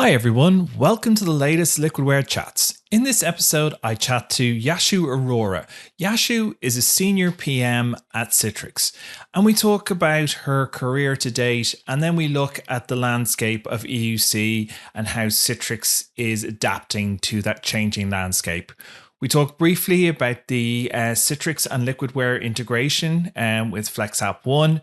Hi everyone, welcome to the latest Liquidware Chats. In this episode, I chat to Yashu Arora. Yashu is a senior PM at Citrix, and we talk about her career to date, and then we look at the landscape of EUC and how Citrix is adapting to that changing landscape. We talk briefly about the Citrix and Liquidware integration with FlexApp One,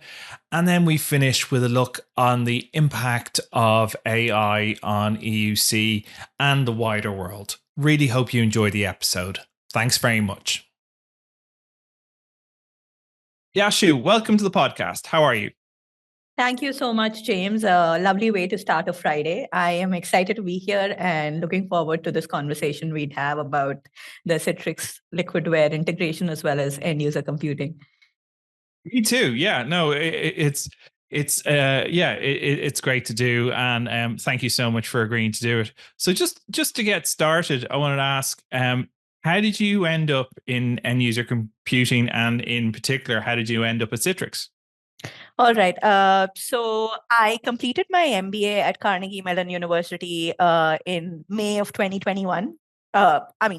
and then we finish with a look on the impact of AI on EUC and the wider world. Really hope you enjoy the episode. Thanks very much. Yashu, welcome to the podcast. How are you? Thank you so much, James. A lovely way to start a Friday. I am excited to be here and looking forward to this conversation we'd have about the Citrix Liquidware integration as well as end user computing. Me too. Yeah, no, it's great to do, and thank you so much for agreeing to do it. So just to get started, I wanted to ask, how did you end up in end user computing, and in particular, how did you end up at Citrix? All right. So I completed my MBA at Carnegie Mellon University in May of 2021.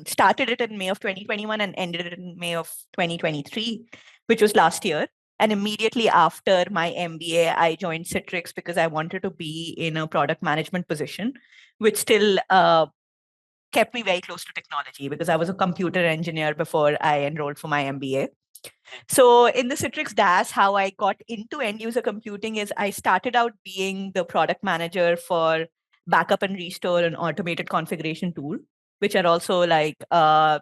Started it in May of 2021 and ended it in May of 2023, which was last year. And immediately after my MBA, I joined Citrix because I wanted to be in a product management position, which still kept me very close to technology because I was a computer engineer before I enrolled for my MBA. So in the Citrix DAS, how I got into end user computing is I started out being the product manager for backup and restore and automated configuration tool, which are also like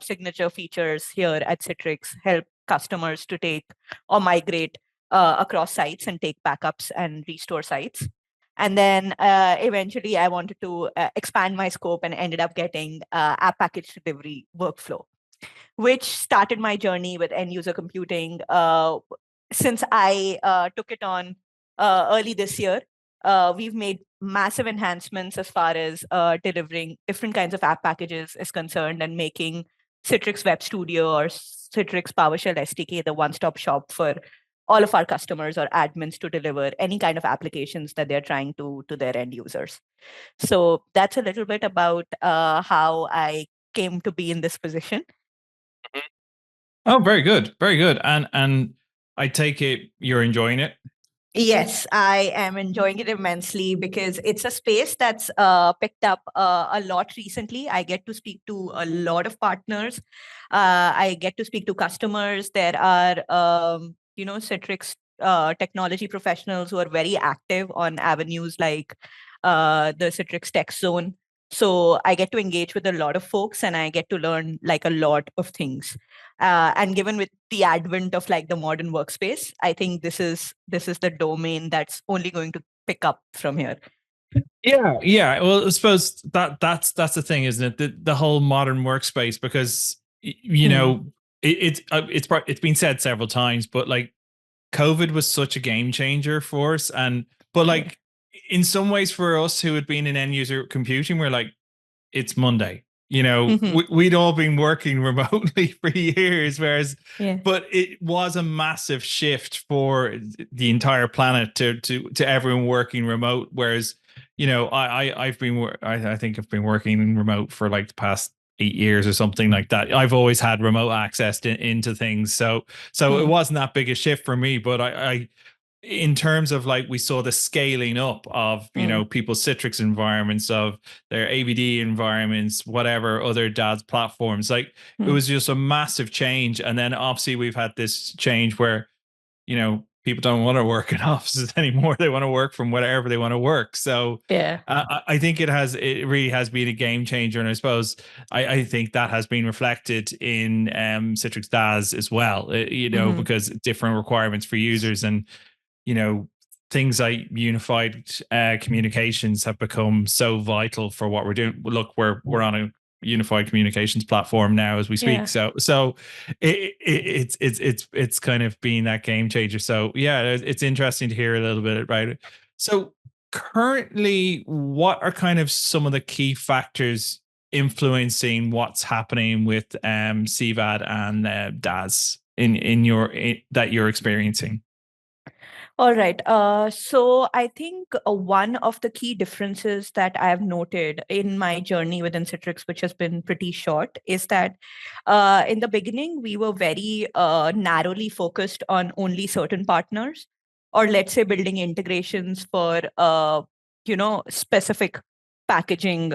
signature features here at Citrix, help customers to take or migrate across sites and take backups and restore sites. And then eventually I wanted to expand my scope and ended up getting app package delivery workflow, which started my journey with end user computing. Since I took it on early this year, we've made massive enhancements as far as delivering different kinds of app packages is concerned and making Citrix Web Studio or Citrix PowerShell SDK the one-stop shop for all of our customers or admins to deliver any kind of applications that they're trying to their end users. So that's a little bit about how I came to be in this position. Oh, very good, very good. And I take it you're enjoying it. Yes, I am enjoying it immensely because it's a space that's picked up a lot recently. I get to speak to a lot of partners. I get to speak to customers. There are, Citrix technology professionals who are very active on avenues like the Citrix Tech Zone. So I get to engage with a lot of folks and I get to learn like a lot of things. And given with the advent of like the modern workspace, I think this is the domain that's only going to pick up from here. Yeah. Well, I suppose that's the thing, isn't it? The whole modern workspace, because it's been said several times, but like COVID was such a game changer for us, but like in some ways for us who had been in end user computing, we're like, it's Monday. We'd all been working remotely for years, but it was a massive shift for the entire planet to everyone working remote. Whereas, I think I've been working remote for like the past 8 years or something like that. I've always had remote access into things, so it wasn't that big a shift for me. But I in terms of like, we saw the scaling up of people's Citrix environments, of their AVD environments, whatever other DAS platforms, like it was just a massive change. And then obviously we've had this change where people don't want to work in offices anymore. They want to work from wherever they want to work. So I think it really has been a game changer. And I suppose I think that has been reflected in Citrix DAS as well, because different requirements for users, and things like unified communications have become so vital for what we're doing. Look, we're on a unified communications platform now as we speak. So it's kind of been that game changer. So yeah, it's interesting to hear a little bit about it. So currently, what are kind of some of the key factors influencing what's happening with CVAD and DAS that you're experiencing? All right. So I think one of the key differences that I have noted in my journey within Citrix, which has been pretty short, is that in the beginning, we were very narrowly focused on only certain partners, or let's say building integrations for, specific packaging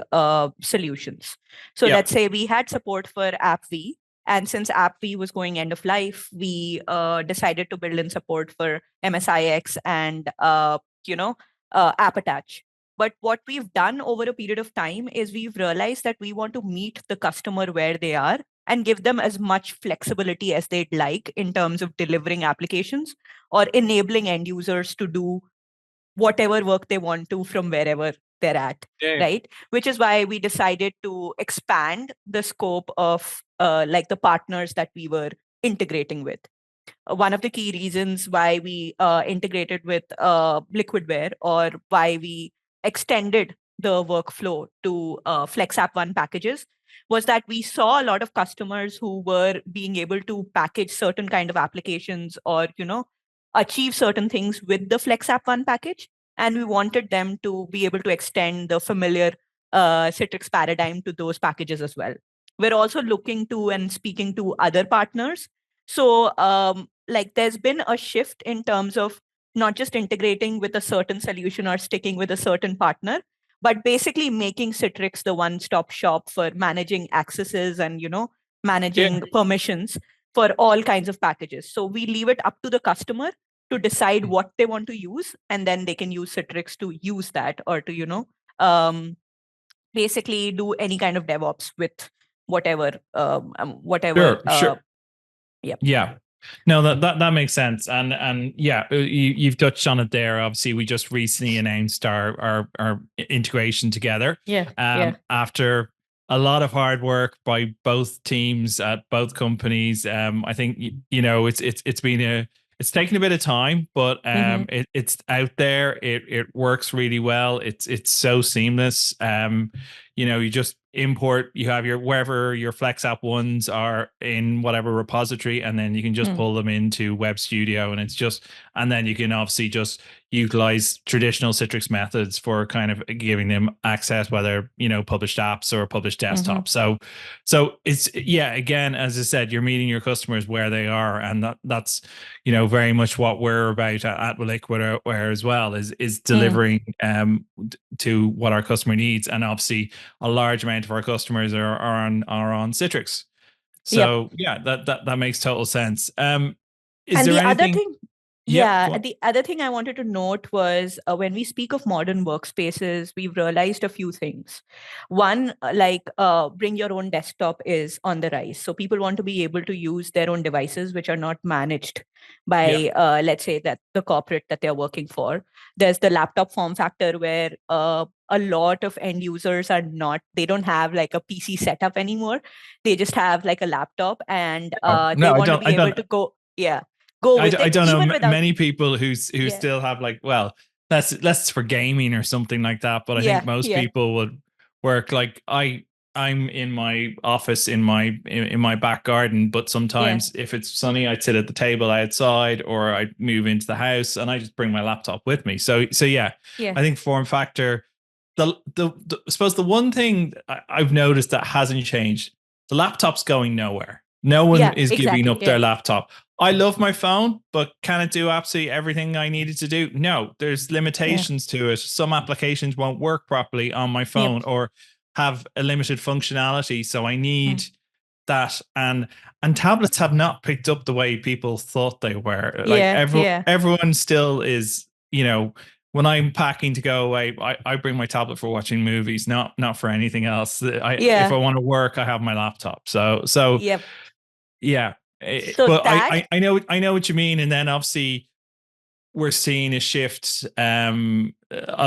solutions. So Yeah. let's say we had support for AppV, and since AppV was going end of life, we decided to build in support for MSIX and App Attach. But what we've done over a period of time is we've realized that we want to meet the customer where they are and give them as much flexibility as they'd like in terms of delivering applications or enabling end users to do whatever work they want to from wherever they're at, Yeah. right? Which is why we decided to expand the scope of like the partners that we were integrating with. One of the key reasons why we integrated with Liquidware, or why we extended the workflow to FlexApp One packages, was that we saw a lot of customers who were being able to package certain kind of applications, or achieve certain things with the FlexApp One package, and we wanted them to be able to extend the familiar Citrix paradigm to those packages as well. We're also looking to and speaking to other partners. So like there's been a shift in terms of not just integrating with a certain solution or sticking with a certain partner, but basically making Citrix the one-stop shop for managing accesses and managing permissions for all kinds of packages. So we leave it up to the customer to decide what they want to use, and then they can use Citrix to use that, or to basically do any kind of DevOps with whatever. Sure. Yep. Yeah. No, that makes sense. And yeah, you've touched on it there. Obviously, we just recently announced our integration together. After a lot of hard work by both teams at both companies. I think it's been it's taken a bit of time, but it's out there. It works really well. It's so seamless. You just import, you have wherever your FlexApp ones are in whatever repository, and then you can just pull them into Web Studio, and then you can obviously just utilize traditional Citrix methods for kind of giving them access, whether published apps or published desktop. So it's again, as I said, you're meeting your customers where they are, and that's very much what we're about at Liquidware as well, is delivering to what our customer needs. And obviously a large amount of our customers are on Citrix. So that makes total sense. Is there anything? The other thing I wanted to note was when we speak of modern workspaces, we've realized a few things. One, bring your own desktop is on the rise. So people want to be able to use their own devices, which are not managed by, let's say, that the corporate that they're working for. There's the laptop form factor where a lot of end users they don't have like a PC setup anymore. They just have like a laptop, and they want to be able to go. I don't know many people who still have that's for gaming or something like that. But I think most people would work I'm in my office in my back garden, but sometimes if it's sunny, I'd sit at the table outside, or I'd move into the house and I just bring my laptop with me. So I think form factor. I suppose the one thing I've noticed that hasn't changed, the laptop's going nowhere. No one is giving up their laptop. I love my phone, but can it do absolutely everything I needed to do? No, there's limitations to it. Some applications won't work properly on my phone or have a limited functionality. So I need that. And tablets have not picked up the way people thought they were. Everyone still is, when I'm packing to go away, I bring my tablet for watching movies, not for anything else. If I want to work, I have my laptop. So yeah. But I know what you mean. And then obviously we're seeing a shift. A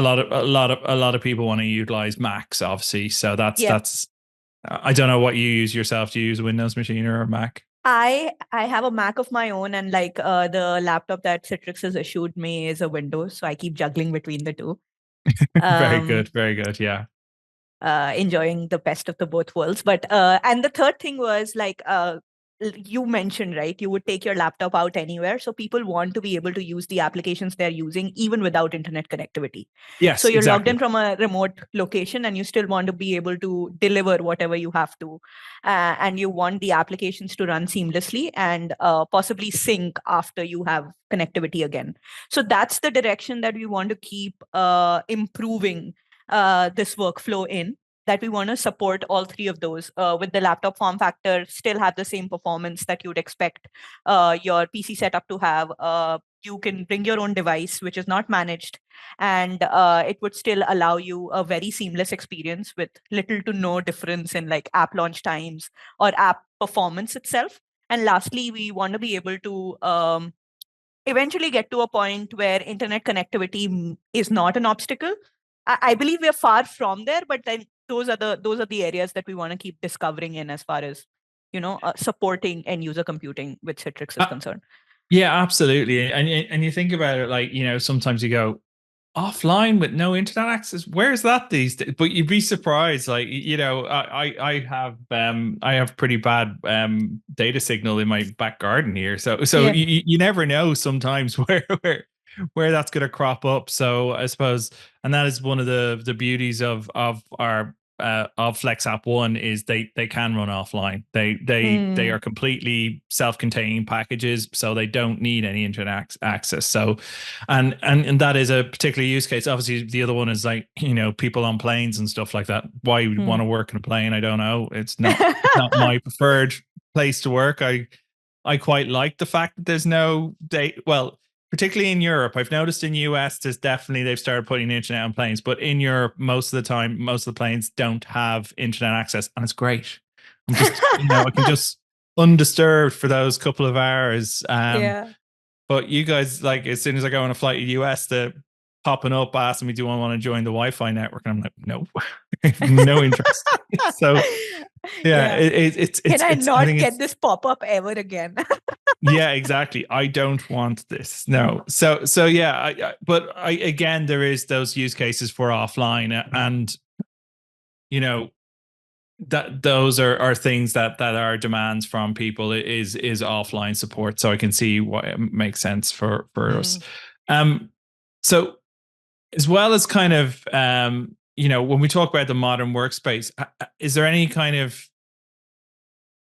lot of people want to utilize Macs, obviously. So that's I don't know what you use yourself. Do you use a Windows machine or a Mac? I have a Mac of my own, and the laptop that Citrix has issued me is a Windows, so I keep juggling between the two. Very good. Yeah. Enjoying the best of the both worlds. But and the third thing was you mentioned, right? You would take your laptop out anywhere. So people want to be able to use the applications they're using even without internet connectivity. Yes, So you're logged exactly. in from a remote location and you still want to be able to deliver whatever you have to. And you want the applications to run seamlessly and possibly sync after you have connectivity again. So that's the direction that we want to keep improving this workflow in, that we want to support all three of those with the laptop form factor, still have the same performance that you'd expect your PC setup to have. You can bring your own device, which is not managed, and it would still allow you a very seamless experience with little to no difference in like app launch times or app performance itself. And lastly, we want to be able to eventually get to a point where internet connectivity is not an obstacle. I believe we're far from there, but then those are the areas that we want to keep discovering in as far as supporting end user computing with Citrix is concerned. Yeah, absolutely. And you think about it, like, sometimes you go offline with no internet access. Where's that these days? But you'd be surprised. Like, I have pretty bad data signal in my back garden here. So Yeah. you never know sometimes where that's going to crop up. So I suppose, and that is one of the beauties of our of FlexApp One, is they can run offline. They are completely self-contained packages, so they don't need any internet access. So, and that is a particular use case. Obviously, the other one is like, people on planes and stuff like that. Why you would want to work in a plane, I don't know. It's not my preferred place to work. I quite like the fact that there's no date. Well, particularly in Europe, I've noticed in US, they've started putting internet on planes, but in Europe, most of the time, most of the planes don't have internet access, and it's great. I'm just, I can just undisturbed for those couple of hours. Yeah. But you guys, like, as soon as I go on a flight to US, they're popping up asking me, do I want to join the Wi-Fi network? And I'm like, no, no interest. So yeah, it's Can I not think get this pop-up ever again? yeah, exactly. I don't want this. No. So yeah, but again, there is those use cases for offline, and that those are things that are demands from people, is offline support. So I can see why it makes sense for us. So as well as kind of when we talk about the modern workspace, is there any kind of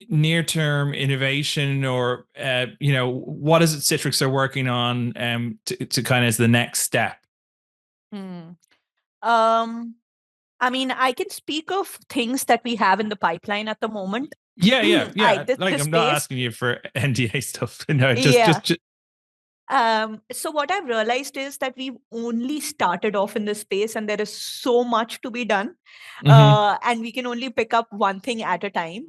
near-term innovation, or what is it Citrix are working on to kind of as the next step? I mean, I can speak of things that we have in the pipeline at the moment. Yeah. The I'm not space. asking you for NDA stuff. No, Yeah. just So what I've realized is that we've only started off in this space and there is so much to be done. And we can only pick up one thing at a time.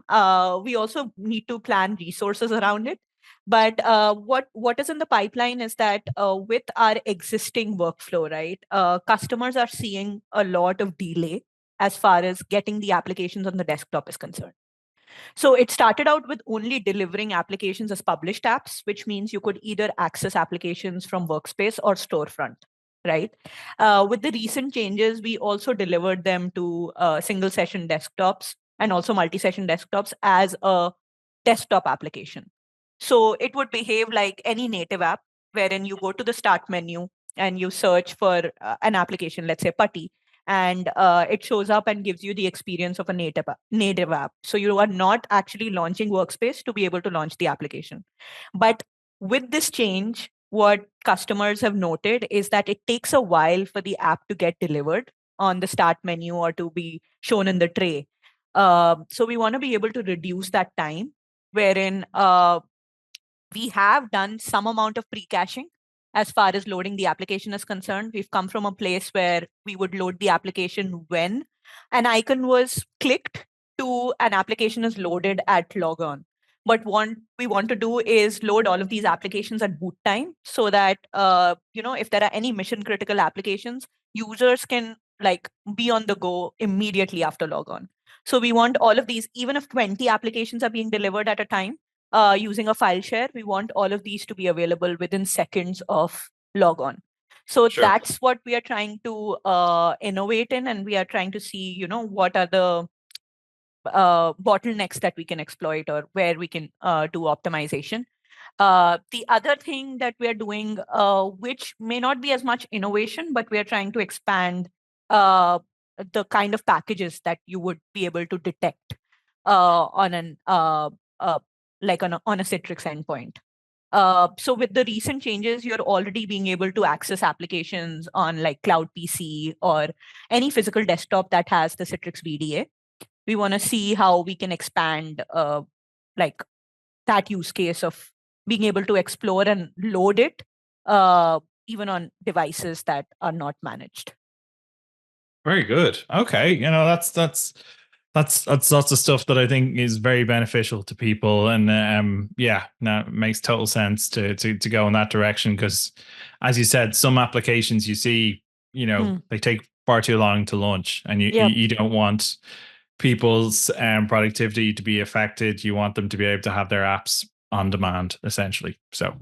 We also need to plan resources around it. But what is in the pipeline is that with our existing workflow, right, customers are seeing a lot of delay as far as getting the applications on the desktop is concerned. So it started out with only delivering applications as published apps, which means you could either access applications from Workspace or Storefront, right? With the recent changes, we also delivered them to single session desktops and also multi-session desktops as a desktop application. So it would behave like any native app, wherein you go to the start menu and you search for an application, let's say Putty, and it shows up and gives you the experience of a native app. So you are not actually launching Workspace to be able to launch the application. But with this change, what customers have noted is that it takes a while for the app to get delivered on the start menu or to be shown in the tray. So we want to be able to reduce that time, wherein we have done some amount of pre-caching as far as loading the application is concerned. We've come from a place where we would load the application when an icon was clicked to an application is loaded at logon. But what we want to do is load all of these applications at boot time so that, if there are any mission critical applications, users can like be on the go immediately after logon. So we want all of these, even if 20 applications are being delivered at a time, using a file share, we want all of these to be available within seconds of logon. So that's what we are trying to innovate in, and we are trying to see, what are the bottlenecks that we can exploit or where we can do optimization. The other thing that we are doing, which may not be as much innovation, but we are trying to expand the kind of packages that you would be able to detect on an like on a Citrix endpoint. So with the recent changes, you're already being able to access applications on like Cloud PC or any physical desktop that has the Citrix VDA. We want to see how we can expand like that use case of being able to explore and load it even on devices that are not managed. Very good. Okay, that's lots of stuff that I think is very beneficial to people, and it makes total sense to go in that direction, because, as you said, some applications you see, they take far too long to launch, and you don't want people's productivity to be affected. You want them to be able to have their apps on demand, essentially. So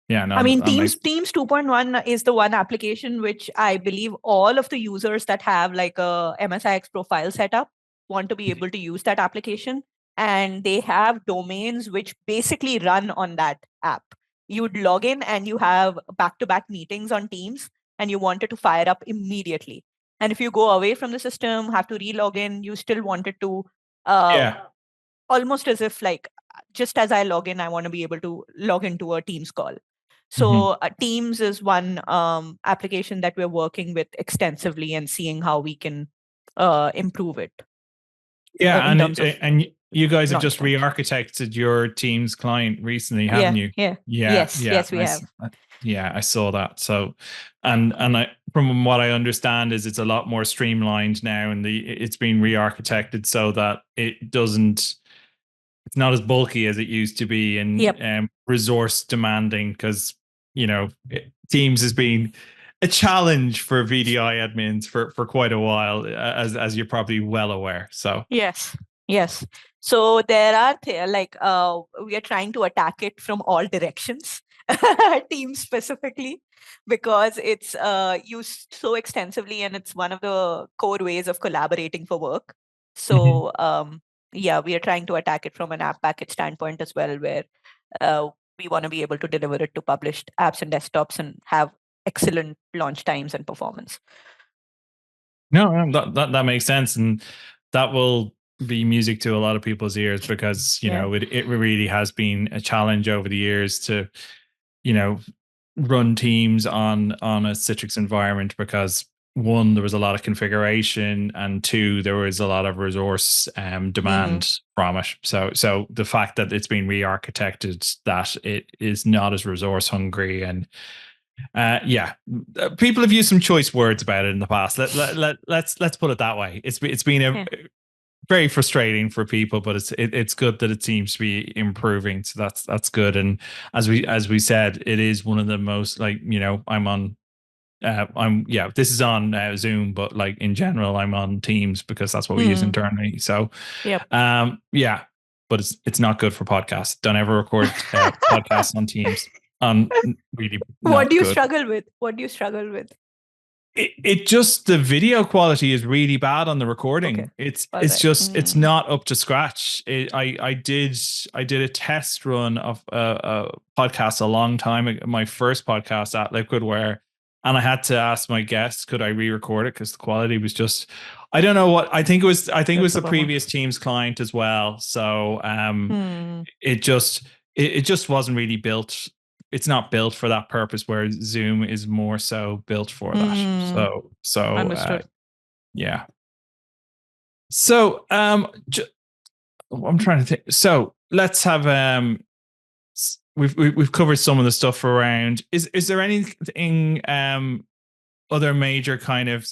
yeah, no, I mean, Teams 2.1 is the one application which I believe all of the users that have like a MSIX profile set up want to be able to use that application. And they have domains which basically run on that app. You would log in and you have back-to-back meetings on Teams, and you want it to fire up immediately. And if you go away from the system, have to re-log in, you still want it to almost as if like, just as I log in, I want to be able to log into a Teams call. So Teams is one application that we're working with extensively and seeing how we can improve it. Yeah, and you guys have just re-architected your Teams client recently, haven't you? Yes, we have. Yeah, I saw that. So, and from what I understand, is it's a lot more streamlined now, and it's been re-architected so that it's not as bulky as it used to be, and resource demanding, because Teams has been a challenge for VDI admins for quite a while, as you're probably well aware. So yes. So there are we are trying to attack it from all directions. Teams specifically, because it's used so extensively, and it's one of the core ways of collaborating for work. So we are trying to attack it from an app package standpoint as well, where we want to be able to deliver it to published apps and desktops and have excellent launch times and performance. No, that makes sense, and that will be music to a lot of people's ears, because it really has been a challenge over the years to run Teams on a Citrix environment, because one, there was a lot of configuration, and two, there was a lot of resource demand from it. So the fact that it's been re-architected, that it is not as resource hungry, and people have used some choice words about it in the past. Let's put it that way. It's been very frustrating for people, but it's good that it seems to be improving. So that's good. And as we said, it is one of the most, like, this is on Zoom, but like in general, I'm on Teams because that's what we use internally. So but it's not good for podcasts. Don't ever record podcasts on Teams. Really, what do you struggle with? It just, the video quality is really bad on the recording. It's it's not up to scratch. I did a test run of a podcast a long time ago, my first podcast at Liquidware, and I had to ask my guests, could I re-record it, because the quality was just, I don't know what, I think it was the previous Teams client as well. So it just wasn't really built. It's not built for that purpose, where Zoom is more so built for that. So understood. So I'm trying to think. So let's have we've covered some of the stuff around. Is there anything other major kind of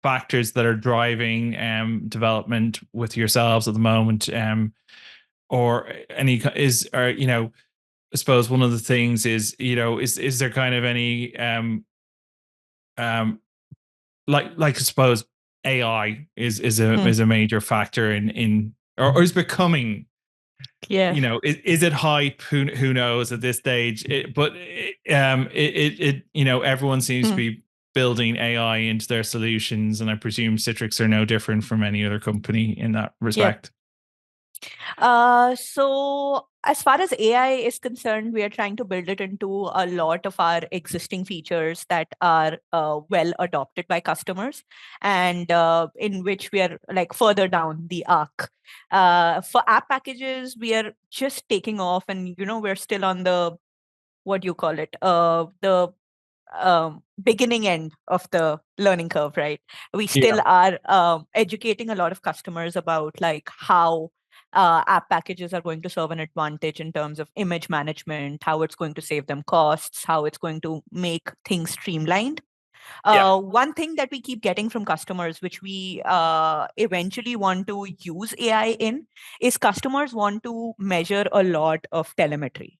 factors that are driving development with yourselves at the moment, or I suppose one of the things is, is there kind of any like I suppose AI is a major factor in or is becoming, is it hype? Who knows at this stage? Everyone seems to be building AI into their solutions, and I presume Citrix are no different from any other company in that respect. So as far as AI is concerned, we are trying to build it into a lot of our existing features that are well adopted by customers, and in which we are like further down the arc. For app packages, we are just taking off, and we're still on the, what do you call it? The beginning end of the learning curve, right? We still are educating a lot of customers about like how app packages are going to serve an advantage in terms of image management, how it's going to save them costs, how it's going to make things streamlined. One thing that we keep getting from customers, which we eventually want to use AI in, is customers want to measure a lot of telemetry.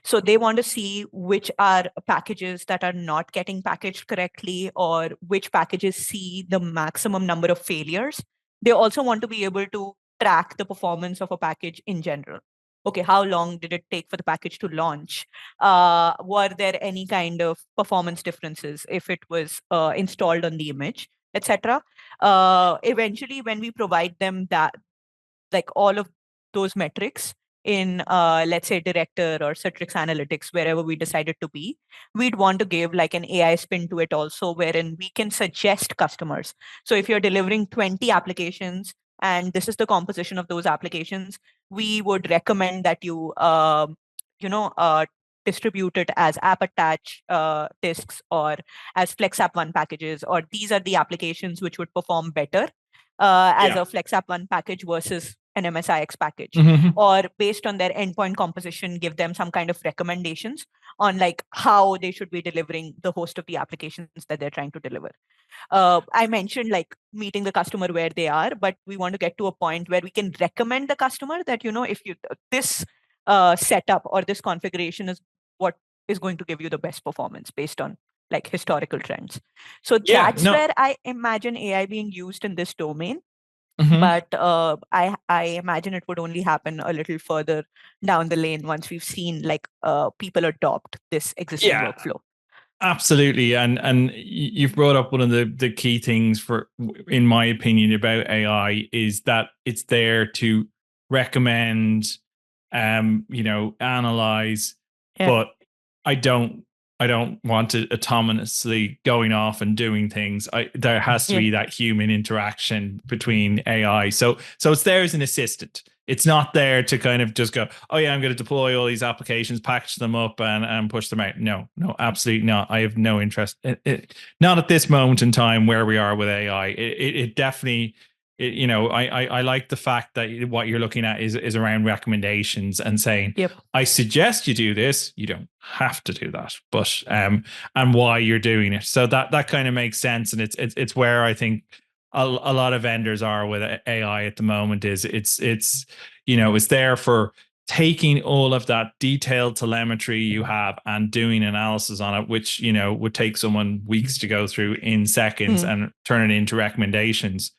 So they want to see which are packages that are not getting packaged correctly, or which packages see the maximum number of failures. They also want to be able to track the performance of a package in general. Okay, how long did it take for the package to launch? Were there any kind of performance differences if it was installed on the image, etc.? Eventually, when we provide them that, like all of those metrics in, let's say, Director or Citrix Analytics, wherever we decided to be, we'd want to give like an AI spin to it also, wherein we can suggest customers. So if you're delivering 20 applications and this is the composition of those applications, we would recommend that you, distribute it as app attach disks, or as FlexApp One packages, or these are the applications which would perform better as a FlexApp One package versus an MSIX package, or based on their endpoint composition, give them some kind of recommendations on like how they should be delivering the host of the applications that they're trying to deliver. I mentioned like meeting the customer where they are, but we want to get to a point where we can recommend the customer that, if you this setup or this configuration is what is going to give you the best performance based on like historical trends. So that's where I imagine AI being used in this domain. But I imagine it would only happen a little further down the lane once we've seen like people adopt this existing workflow. Absolutely, and you've brought up one of the key things in my opinion, about AI is that it's there to recommend, analyze, but I don't want it autonomously going off and doing things. There has to be that human interaction between AI. So it's there as an assistant. It's not there to kind of just go, oh yeah, I'm going to deploy all these applications, package them up and push them out. No, absolutely not. I have no interest. Not at this moment in time where we are with AI. It definitely, I like the fact that what you're looking at is around recommendations and saying, I suggest you do this. You don't have to do that, but and why you're doing it. So that kind of makes sense, and it's where I think a lot of vendors are with AI at the moment. Is it's there for taking all of that detailed telemetry you have and doing analysis on it, which would take someone weeks to go through in seconds and turn it into recommendations,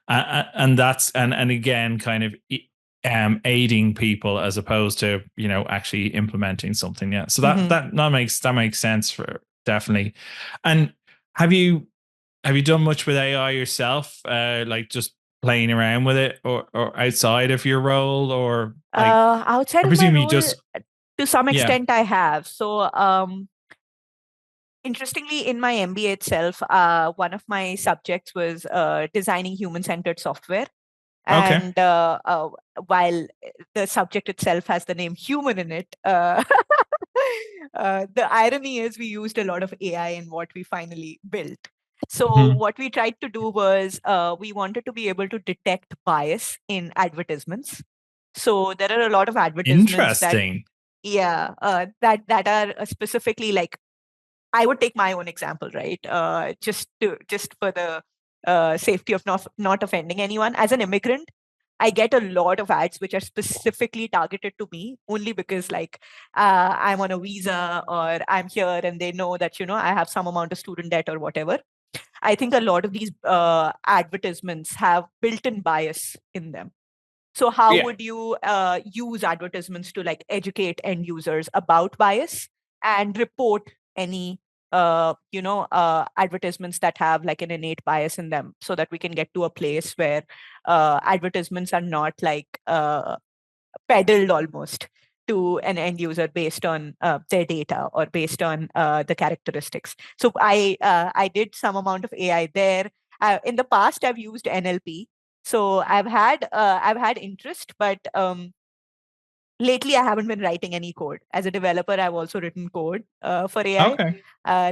and that's and again kind of aiding people as opposed to actually implementing something. So that makes sense for definitely. And have you done much with AI yourself, like just playing around with it, or outside of your role, or like, outside of my role, to some extent I have. So interestingly, in my MBA itself, one of my subjects was designing human-centered software. And while the subject itself has the name human in it, the irony is we used a lot of AI in what we finally built. So what we tried to do was we wanted to be able to detect bias in advertisements. So there are a lot of advertisements that are specifically like, I would take my own example, right? Just for the safety of not offending anyone. As an immigrant, I get a lot of ads which are specifically targeted to me only because like I'm on a visa or I'm here and they know that, I have some amount of student debt or whatever. I think a lot of these advertisements have built-in bias in them. So how would you use advertisements to like educate end users about bias and report any advertisements that have like an innate bias in them, so that we can get to a place where advertisements are not like peddled almost to an end user based on their data or based on the characteristics. So I did some amount of AI there. In the past, I've used NLP, so I've had interest, but lately I haven't been writing any code. As a developer, I've also written code for AI. Okay.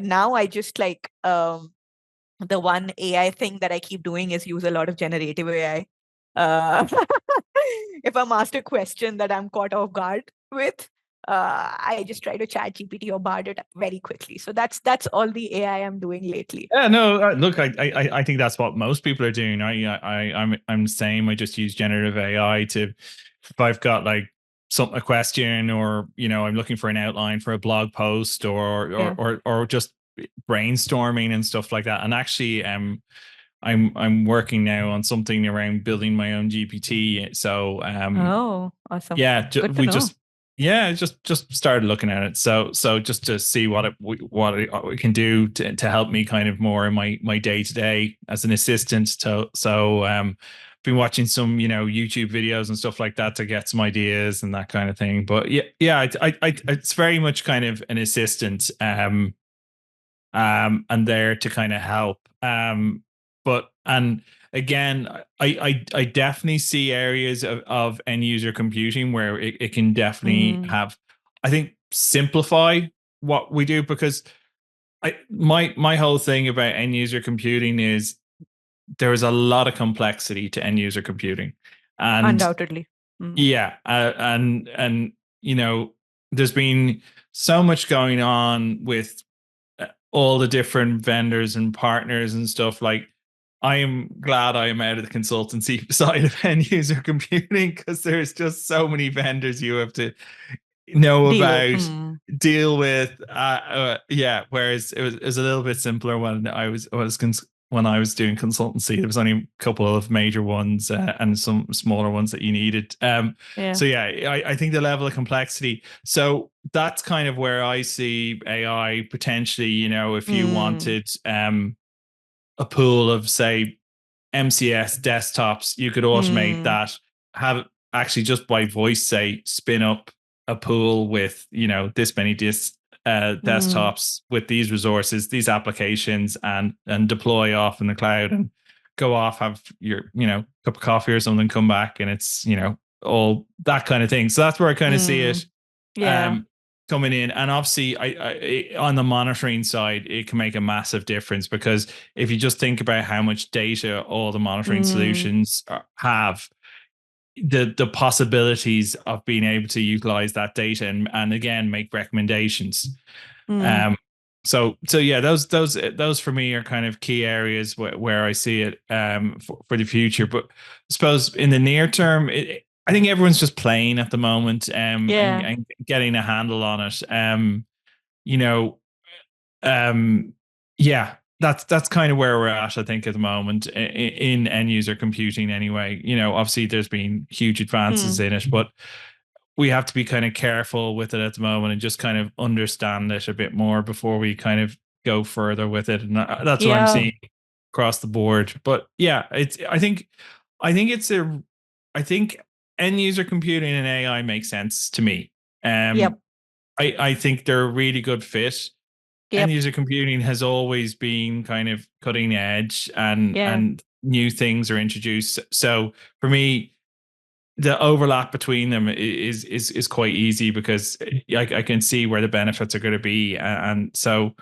Now I just like the one AI thing that I keep doing is use a lot of generative AI. Uh, if I'm asked a question that I'm caught off guard with, I just try to chat GPT or Bard it very quickly. So that's all the AI I'm doing lately. Yeah, no, look, I think that's what most people are doing. I'm the same. I just use generative AI to, if I've got like a question, or I'm looking for an outline for a blog post, or just brainstorming and stuff like that. And actually, I'm working now on something around building my own GPT. So Oh, awesome. yeah, Good to know. just started looking at it. So just to see what it can do to help me kind of more in my day to day as an assistant. So been watching some YouTube videos and stuff like that to get some ideas and that kind of thing. But yeah, it's very much kind of an assistant, and there to kind of help. But again, I definitely see areas of end user computing where it can definitely have, I think, simplify what we do, because my whole thing about end user computing is there is a lot of complexity to end user computing, and Undoubtedly. yeah, and there's been so much going on with all the different vendors and partners and stuff. Like, I am glad I am out of the consultancy side of end user computing, because there's just so many vendors you have to know about, deal with. Yeah, whereas it was a little bit simpler when when I was doing consultancy. There was only a couple of major ones and some smaller ones that you needed. So yeah, I think the level of complexity. So that's kind of where I see AI potentially. If you wanted a pool of, say, MCS desktops, you could automate that. Have actually just by voice, say, spin up a pool with this many desktops with these resources, these applications, and deploy off in the cloud, and go off, have your cup of coffee or something, come back, and it's all that kind of thing. So that's where I kind of see it. Coming in. And obviously, I on the monitoring side, it can make a massive difference, because if you just think about how much data all the monitoring solutions have, the possibilities of being able to utilize that data and again make recommendations. So yeah, those for me are kind of key areas where I see it for the future. But I suppose in the near term, I think everyone's just playing at the moment, and getting a handle on it. Yeah, that's kind of where we're at, I think, at the moment in end user computing anyway. Obviously there's been huge advances in it, but we have to be kind of careful with it at the moment and just kind of understand it a bit more before we kind of go further with it. And that's what I'm seeing across the board. But yeah, I think end user computing and AI makes sense to me. I think they're a really good fit. End user computing has always been kind of cutting edge, and new things are introduced. So for me, the overlap between them is quite easy, because I can see where the benefits are going to be, and so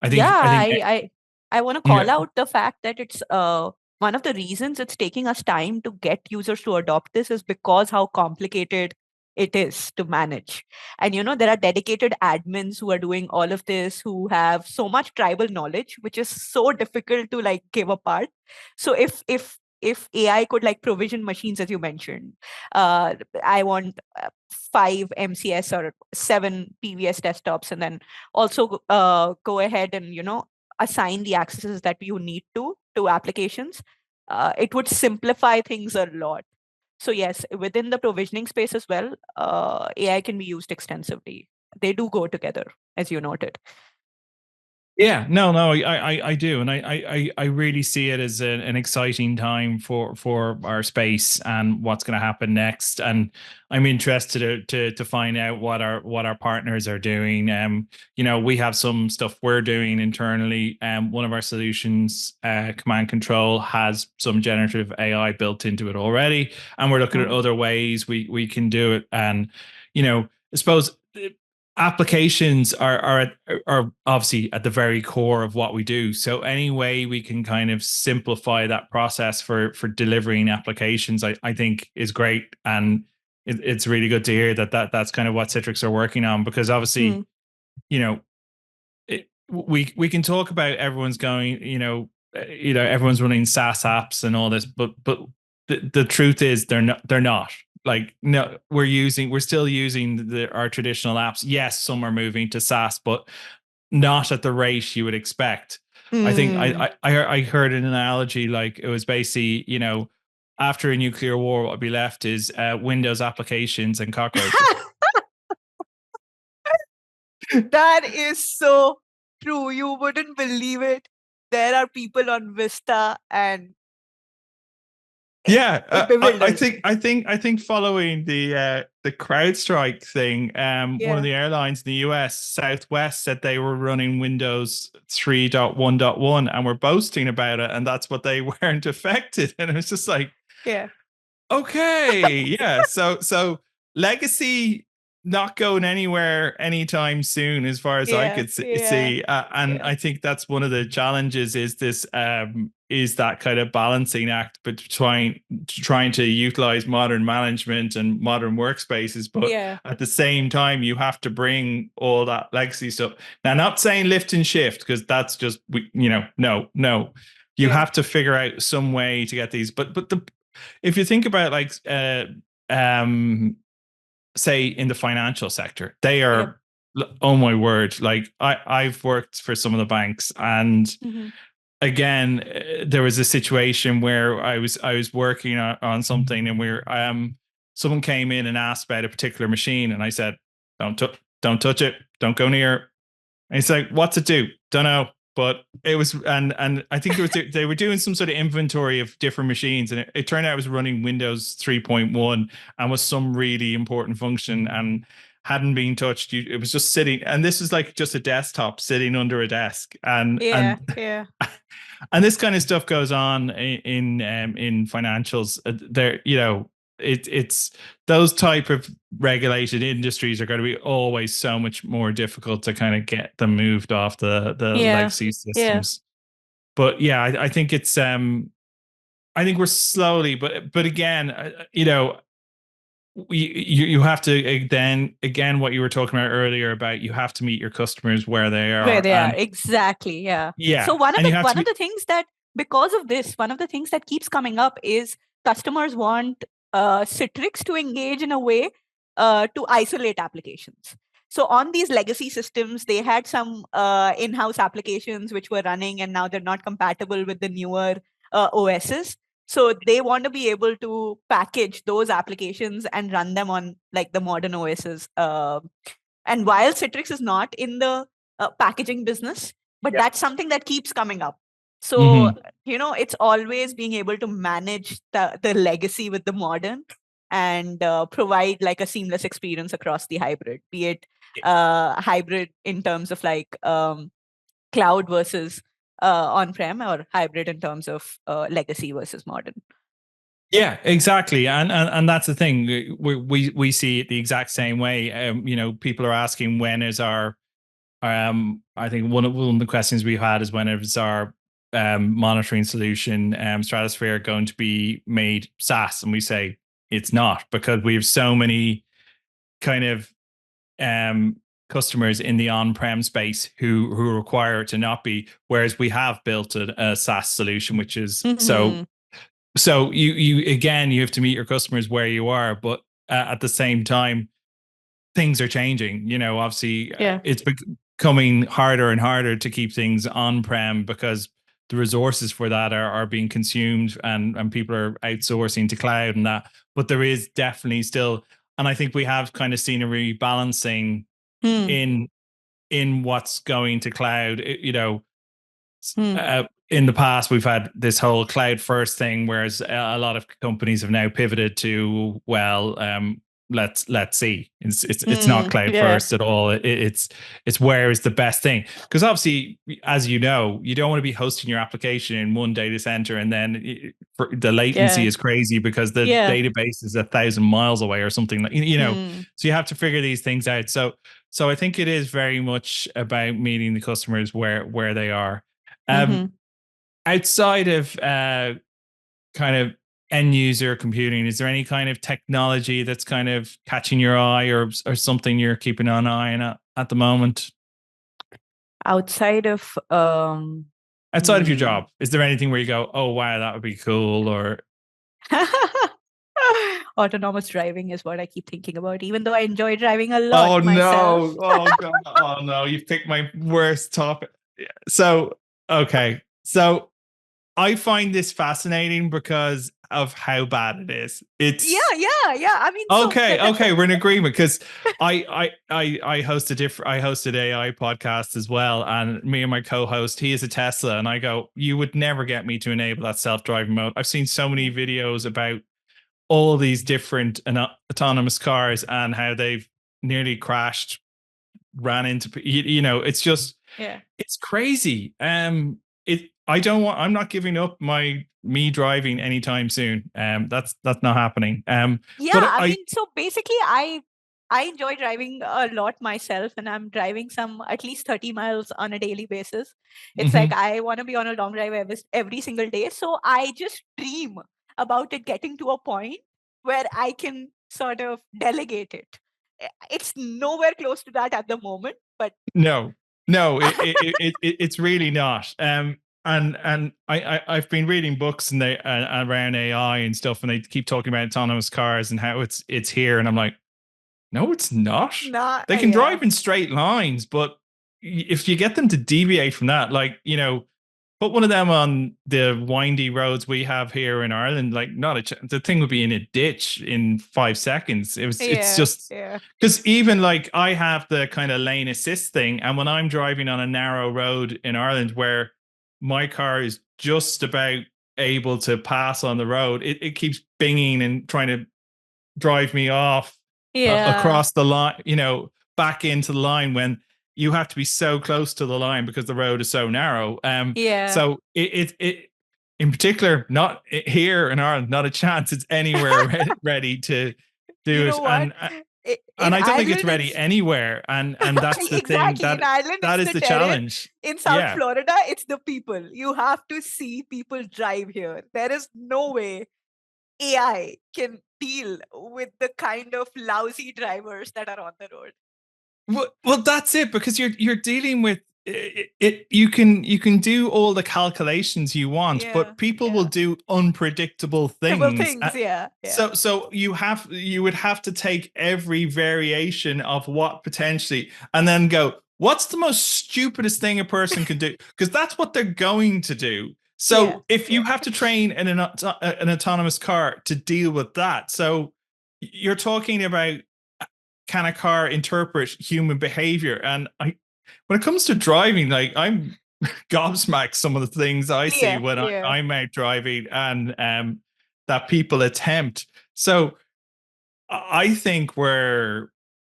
I think I want to call out the fact that it's one of the reasons it's taking us time to get users to adopt this is because how complicated it is to manage. And there are dedicated admins who are doing all of this, who have so much tribal knowledge, which is so difficult to like give apart. So if AI could like provision machines, as you mentioned, I want 5 MCS or 7 PVS desktops, and then also go ahead and assign the accesses that you need to applications, it would simplify things a lot. So yes, within the provisioning space as well, AI can be used extensively. They do go together, as you noted. Yeah, no, I do, and I really see it as an exciting time for our space and what's going to happen next. And I'm interested to find out what our partners are doing. We have some stuff we're doing internally. One of our solutions, Command Control, has some generative AI built into it already, and we're looking at other ways we can do it. And I suppose applications are obviously at the very core of what we do. So any way we can kind of simplify that process for delivering applications, I think is great. And it's really good to hear that's kind of what Citrix are working on, because obviously, we can talk about everyone's going, everyone's running SaaS apps and all this, but the truth is they're not. Like, no, we're still using our traditional apps. Yes, some are moving to SaaS, but not at the rate you would expect. I think I heard an analogy, like it was basically, after a nuclear war, what would be left is Windows applications and cockroaches. That is so true. You wouldn't believe it. There are people on Vista, and yeah, I think following the CrowdStrike thing, one of the airlines in the US, Southwest, said they were running Windows 3.1.1 and were boasting about it, and that's what they weren't affected. And it was just like, okay, yeah. So legacy not going anywhere anytime soon, as far as I could see. And I think that's one of the challenges, is this is that kind of balancing act between trying to utilize modern management and modern workspaces, but at the same time you have to bring all that legacy stuff. Now, not saying lift and shift, because that's just no. You have to figure out some way to get these, but if you think about, like, say in the financial sector, they are, oh my word, like I've worked for some of the banks, and again, there was a situation where I was working on something, and someone came in and asked about a particular machine, and I said, don't touch it, don't go near it. And he's like, what's it do? Don't know. But it was, and I think it was, they were doing some sort of inventory of different machines, and it turned out it was running Windows 3.1 and was some really important function and hadn't been touched. It was just sitting, and this was like just a desktop sitting under a desk, and and this kind of stuff goes on in financials. There, it's those type of regulated industries are going to be always so much more difficult to kind of get them moved off the legacy systems. But yeah, I think it's I think we're slowly, but again, you have to, then again, what you were talking about earlier about, you have to meet your customers where they are. Exactly. So one of the things that, because of this, one of the things that keeps coming up is customers want Citrix to engage in a way to isolate applications. So on these legacy systems, they had some in-house applications which were running, and now they're not compatible with the newer OSs. So they want to be able to package those applications and run them on, like, the modern OSs. And while Citrix is not in the packaging business, but that's something that keeps coming up. So, it's always being able to manage the legacy with the modern, and provide like a seamless experience across the hybrid, be it hybrid in terms of like cloud versus on-prem, or hybrid in terms of legacy versus modern. Yeah, exactly, and that's the thing. We see it the exact same way. People are asking, when is our I think one of the questions we've had is, when is our monitoring solution, Stratosphere, going to be made SaaS? And we say it's not, because we have so many kind of customers in the on-prem space who require it to not be, whereas we have built a SaaS solution, which is so you again, you have to meet your customers where you are, but at the same time, things are changing. Obviously, it's becoming harder and harder to keep things on-prem, because the resources for that are being consumed, and people are outsourcing to cloud and that. But there is definitely still, and I think we have kind of seen a rebalancing in in what's going to cloud. Hmm. In the past, we've had this whole cloud first thing, whereas a lot of companies have now pivoted to, let's see. It's not cloud first at all. It's where is the best thing, because obviously, as you know, you don't want to be hosting your application in one data center and then the latency is crazy because the database is 1,000 miles away or something, like so you have to figure these things out. So I think it is very much about meeting the customers where they are. Outside of kind of end user computing, is there any kind of technology that's kind of catching your eye, or something you're keeping an eye on at the moment? Outside of your job, is there anything where you go, oh wow, that would be cool? Or autonomous driving is what I keep thinking about, even though I enjoy driving a lot myself. Oh god, oh no, you've picked my worst topic. So okay, so I find this fascinating because of how bad it is. It's yeah. I mean, okay, we're in agreement, because I hosted AI podcast as well, and me and my co-host, he is a Tesla, and I go, you would never get me to enable that self-driving mode. I've seen so many videos about all these different autonomous cars and how they've nearly crashed, ran into, it's just it's crazy. I'm not giving up me driving anytime soon. That's not happening. But I mean, so basically I enjoy driving a lot myself, and I'm driving at least 30 miles on a daily basis. It's like I want to be on a long drive every single day. So I just dream about it getting to a point where I can sort of delegate it. It's nowhere close to that at the moment, but no, it's really not. And I've been reading books and they around AI and stuff, and they keep talking about autonomous cars and how it's here, and I'm like, no, it's not. They can drive in straight lines, but if you get them to deviate from that, like, put one of them on the windy roads we have here in Ireland, like, the thing would be in a ditch in 5 seconds. It's just because even like I have the kind of lane assist thing, and when I'm driving on a narrow road in Ireland where my car is just about able to pass on the road, it keeps binging and trying to drive me off across the line, back into the line, when you have to be so close to the line because the road is so narrow. So it in particular, not here in Ireland, not a chance. It's anywhere ready to do it. And I don't think it's ready anywhere. And that's the thing. In Ireland, that is the challenge. In South Florida, it's the people. You have to see people drive here. There is no way AI can deal with the kind of lousy drivers that are on the road. Well, that's it, because you're dealing with it. You can do all the calculations you want, but people will do unpredictable things. So you would have to take every variation of what potentially, and then go, what's the most stupidest thing a person can do? Because that's what they're going to do. So if you have to train an autonomous car to deal with that, so you're talking about, can a car interpret human behavior? And when it comes to driving, like, I'm gobsmacked some of the things I see when I'm out driving, and that people attempt. So I think we're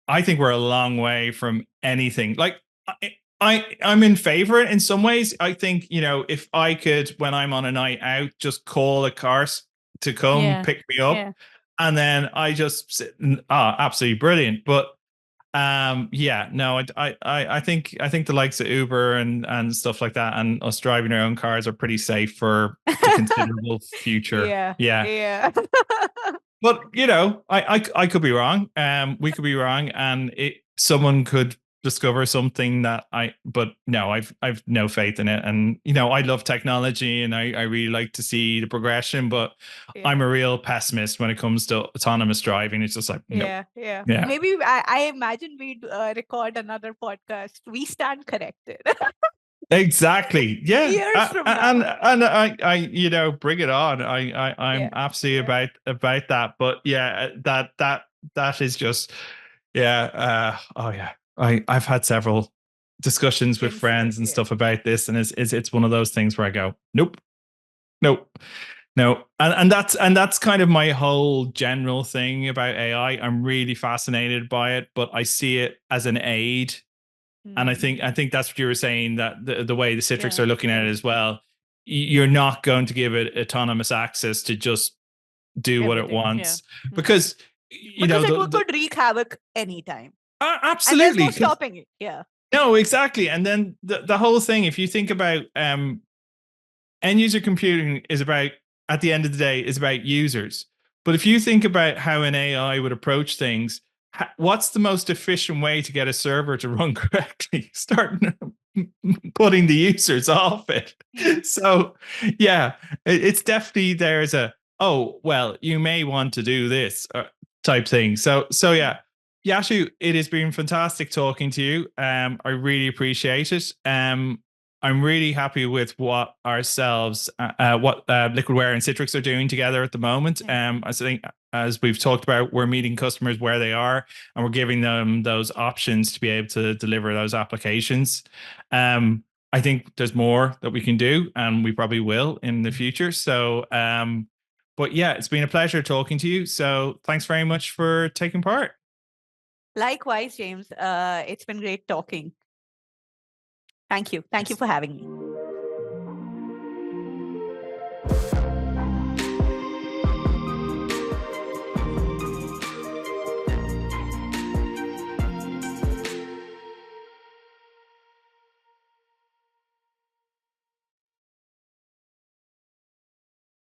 a long way from anything. Like, I'm in favor in some ways. I think, if I could, when I'm on a night out, just call a car to come pick me up, and then I just sit and, absolutely brilliant. But I think the likes of Uber and stuff like that, and us driving our own cars, are pretty safe for the considerable future. But I could be wrong. We could be wrong, and someone could discover something but no, I've no faith in it. And I love technology, and I really like to see the progression, but I'm a real pessimist when it comes to autonomous driving. It's just like, no. Maybe I imagine we'd record another podcast. We stand corrected. Exactly. Yeah. Years from now. And I bring it on. I'm absolutely about that. But that is just, I've had several discussions with friends and stuff about this, and it's one of those things where I go, nope. No, and that's kind of my whole general thing about AI. I'm really fascinated by it, but I see it as an aid. And I think that's what you were saying, that the way the Citrix are looking at it as well. You're not going to give it autonomous access to just do what it wants, because you know it could wreak havoc anytime. Absolutely, and there's no stopping it. Yeah. No, exactly. And then the whole thing, if you think about end user computing, is about, at the end of the day, is about users. But if you think about how an AI would approach things, what's the most efficient way to get a server to run correctly? Start putting the users off it. So yeah, it's definitely, there's a, oh, well, you may want to do this type thing. So yeah, Yashu, it has been fantastic talking to you. I really appreciate it. I'm really happy with what ourselves, what Liquidware and Citrix are doing together at the moment. I think, as we've talked about, we're meeting customers where they are, and we're giving them those options to be able to deliver those applications. I think there's more that we can do, and we probably will in the future. So, but yeah, it's been a pleasure talking to you. So thanks very much for taking part. Likewise, James. It's been great talking. Thank you. Thank you for having me.